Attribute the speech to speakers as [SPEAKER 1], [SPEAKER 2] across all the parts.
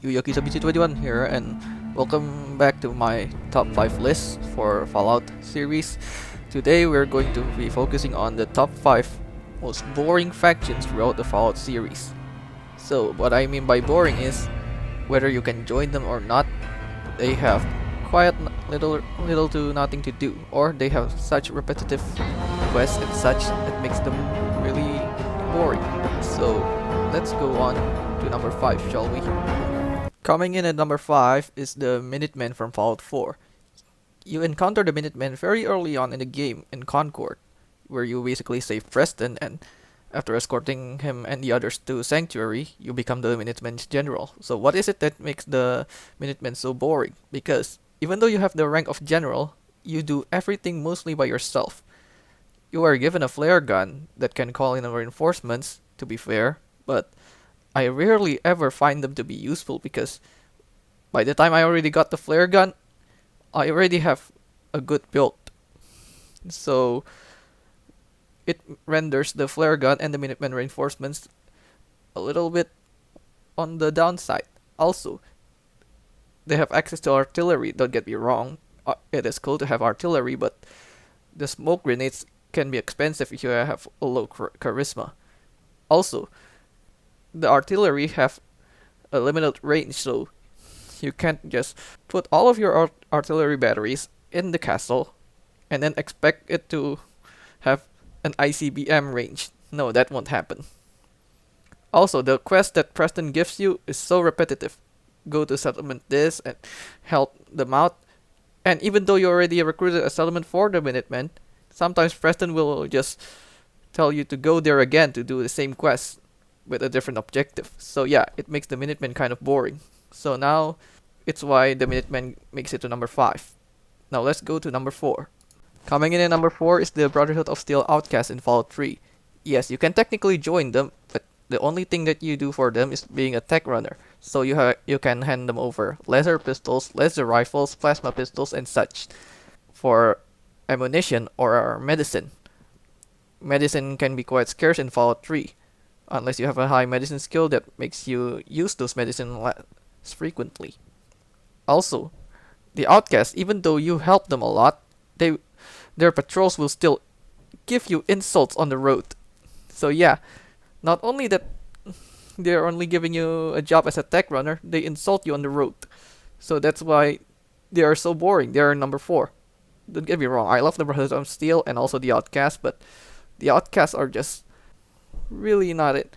[SPEAKER 1] YuyokiSabc21 here, and welcome back to my top 5 list for Fallout series. Today we're going to be focusing on the top 5 most boring factions throughout the Fallout series. So, what I mean by boring is whether you can join them or not, they have little to nothing to do, or they have such repetitive quests and such that makes them really boring. So, let's go on to number 5, shall we? Coming in at number 5 is the Minutemen from Fallout 4. You encounter the Minutemen very early on in the game in Concord, where you basically save Preston, and after escorting him and the others to Sanctuary, you become the Minutemen's general. So what is it that makes the Minutemen so boring? Because even though you have the rank of general, you do everything mostly by yourself. You are given a flare gun that can call in reinforcements, to be fair, but I rarely ever find them to be useful because by the time I already got the flare gun, I already have a good build. So it renders the flare gun and the Minutemen reinforcements a little bit on the downside. Also, they have access to artillery, don't get me wrong. It is cool to have artillery, but the smoke grenades can be expensive if you have a low charisma. Also, the artillery have a limited range, so you can't just put all of your artillery batteries in the castle and then expect it to have an ICBM range. No, that won't happen. Also, the quest that Preston gives you is so repetitive. Go to settlement this and help them out. And even though you already recruited a settlement for the Minutemen, sometimes Preston will just tell you to go there again to do the same quest with a different objective. So yeah, it makes the Minutemen kind of boring. So now, it's why the Minutemen makes it to number 5. Now let's go to number 4. Coming in at number 4 is the Brotherhood of Steel outcast in Fallout 3. Yes, you can technically join them, but the only thing that you do for them is being a tech runner. So you can hand them over laser pistols, laser rifles, plasma pistols, and such for ammunition or medicine. Medicine can be quite scarce in Fallout 3, unless you have a high medicine skill that makes you use those medicine less frequently. Also, the outcasts, even though you help them a lot, their patrols will still give you insults on the road. So yeah, not only that they're only giving you a job as a tech runner, they insult you on the road. So that's why they are so boring. They are number 4. Don't get me wrong, I love the Brotherhood of Steel and also the outcasts, but the outcasts are just really not it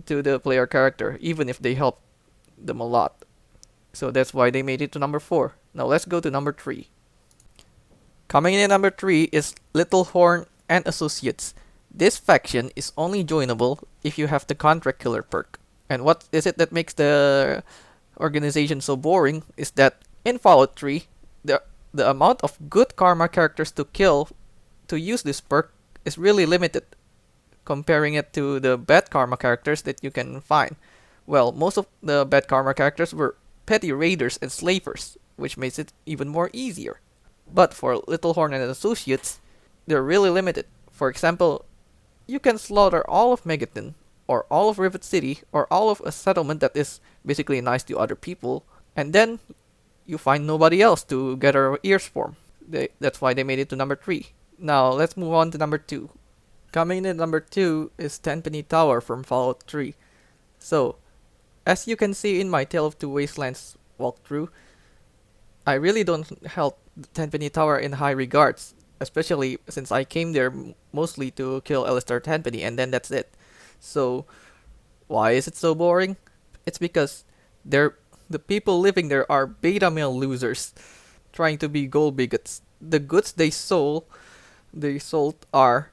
[SPEAKER 1] to the player character, even if they help them a lot. So that's why they made it to number 4. Now let's go to number 3. Coming in at number 3 is Littlehorn and Associates. This faction is only joinable if you have the Contract Killer perk. And what is it that makes the organization so boring is that in Fallout 3, the amount of good karma characters to kill to use this perk is really limited, comparing it to the bad karma characters that you can find. Well, most of the bad karma characters were petty raiders and slavers, which makes it even more easier. But for Littlehorn and Associates, they're really limited. For example, you can slaughter all of Megaton, or all of Rivet City, or all of a settlement that is basically nice to other people, and then you find nobody else to get our ears from. That's why they made it to number 3. Now, let's move on to number 2. Coming in at number 2 is Tampines Tower from Fallout 3. So, as you can see in my Tale of Two Wastelands walkthrough, I really don't hold Tampines Tower in high regards, especially since I came there mostly to kill Alistair Tampany and then that's it. So, why is it so boring? It's because the people living there are beta male losers trying to be gold bigots. The goods they sold are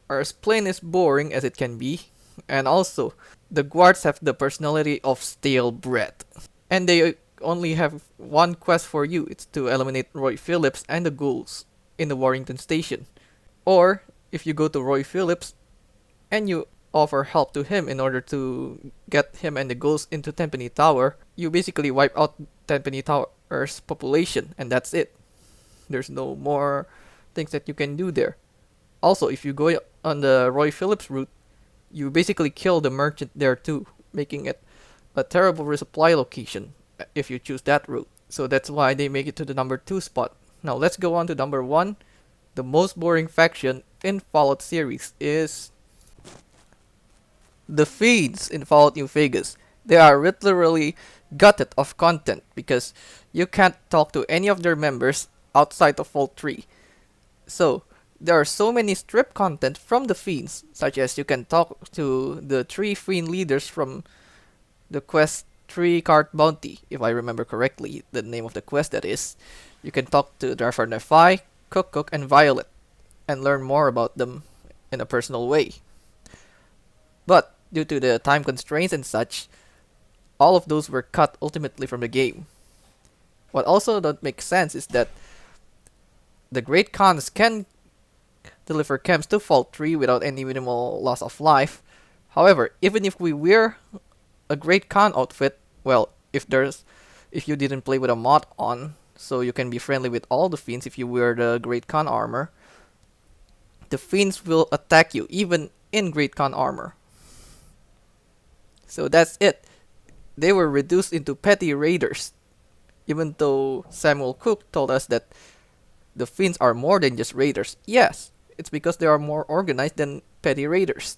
[SPEAKER 1] as plain as boring as it can be, and also the guards have the personality of stale bread. And they only have one quest for you. It's to eliminate Roy Phillips and the ghouls in the Warrington station. Or, if you go to Roy Phillips and you offer help to him in order to get him and the ghouls into Tampines Tower, you basically wipe out Tampines Tower's population, and that's it. There's no more things that you can do there. Also, if you go on the Roy Phillips route, you basically kill the merchant there too, making it a terrible resupply location if you choose that route. So that's why they make it to the number 2 spot. Now let's go on to number 1. The most boring faction in Fallout series is the Fiends in Fallout New Vegas. They are literally gutted of content because you can't talk to any of their members outside of Vault 3. So, there are so many strip content from the Fiends, such as you can talk to the 3 Fiend leaders from the quest 3 Cart Bounty, if I remember correctly, the name of the quest that is. You can talk to Driver Nephi, Cook, and Violet, and learn more about them in a personal way. But, due to the time constraints and such, all of those were cut ultimately from the game. What also don't make sense is that the Great Khans can deliver chems to Vault 3 without any minimal loss of life. However, even if we wear a Great Khan outfit, well, if you didn't play with a mod on, so you can be friendly with all the Fiends if you wear the Great Khan armor, the Fiends will attack you even in Great Khan armor. So that's it. They were reduced into petty raiders. Even though Samuel Cook told us that the Fiends are more than just raiders. Yes, it's because they are more organized than petty raiders.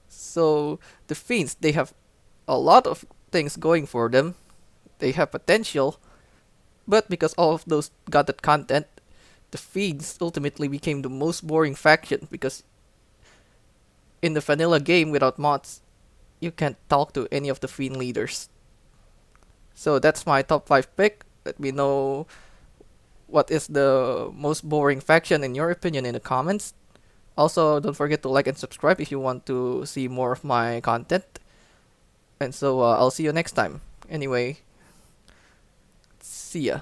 [SPEAKER 1] So the Fiends, they have a lot of things going for them. They have potential, but because all of those got that content, the Fiends ultimately became the most boring faction because in the vanilla game without mods, you can't talk to any of the Fiend leaders. So that's my top 5 pick. Let me know what is the most boring faction in your opinion in the comments. Also, don't forget to like and subscribe if you want to see more of my content. And so I'll see you next time. Anyway, see ya.